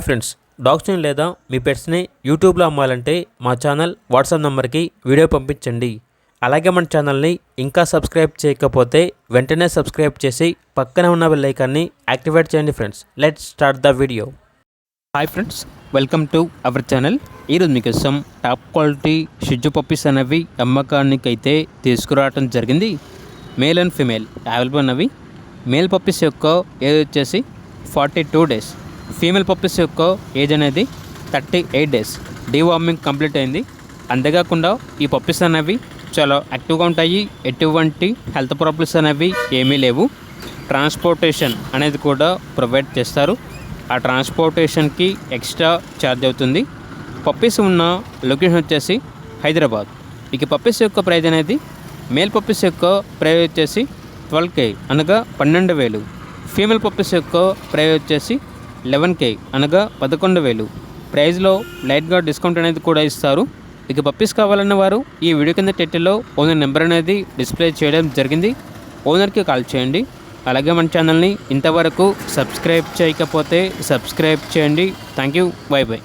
Friends, డాగ్స్ని లేదా మీ పెట్స్ని యూట్యూబ్లో అమ్మాలంటే మా ఛానల్ వాట్సాప్ నెంబర్కి వీడియో పంపించండి. అలాగే మన ఛానల్ని ఇంకా సబ్స్క్రైబ్ చేయకపోతే వెంటనే సబ్స్క్రైబ్ చేసి పక్కనే ఉన్న బెల్ ఐకాన్ని యాక్టివేట్ చేయండి. Friends, let's start the video. Hi friends, welcome to our channel. ఈరోజు మీకోసం టాప్ క్వాలిటీ షిజు పప్పీస్ అనేవి అమ్మకానికి అయితే తీసుకురావడం జరిగింది. మేల్ అండ్ ఫీమేల్ అవైలబుల్ ఉన్నవి. మేల్ పప్పీస్ యొక్క ఏజ్ వచ్చేసి 42 days, ఫీమేల్ పప్పీస్ యొక్క ఏజ్ అనేది 38 days. డీవార్మింగ్ కంప్లీట్ అయింది. అంతేకాకుండా ఈ పప్పీస్ అనేవి చాలా యాక్టివ్గా ఉంటాయి. ఎటువంటి హెల్త్ ప్రాబ్లమ్స్ అనేవి ఏమీ లేవు. ట్రాన్స్పోర్టేషన్ అనేది కూడా ప్రొవైడ్ చేస్తారు. ఆ ట్రాన్స్పోర్టేషన్కి ఎక్స్ట్రా ఛార్జ్ అవుతుంది. పప్పీస్ ఉన్న లొకేషన్ వచ్చేసి హైదరాబాద్. ఇక పప్పీస్ యొక్క ప్రైజ్ అనేది మేల్ పప్పీస్ యొక్క ప్రైజ్ వచ్చేసి 12K అనగా 12,000. ఫీమేల్ పప్పీస్ యొక్క ప్రైజ్ వచ్చేసి 11K అనగా 11,000. ప్రైజ్లో లైట్గా డిస్కౌంట్ అనేది కూడా ఇస్తారు. ఇక పప్పీస్ కావాలన్న వారు ఈ వీడియో కింద టైటిల్లో ఓనర్ నెంబర్ అనేది డిస్ప్లే చేయడం జరిగింది. ఓనర్కి కాల్ చేయండి. అలాగే మన ఛానల్ని ఇంతవరకు సబ్స్క్రైబ్ చేయకపోతే సబ్స్క్రైబ్ చేయండి. Thank you. By by.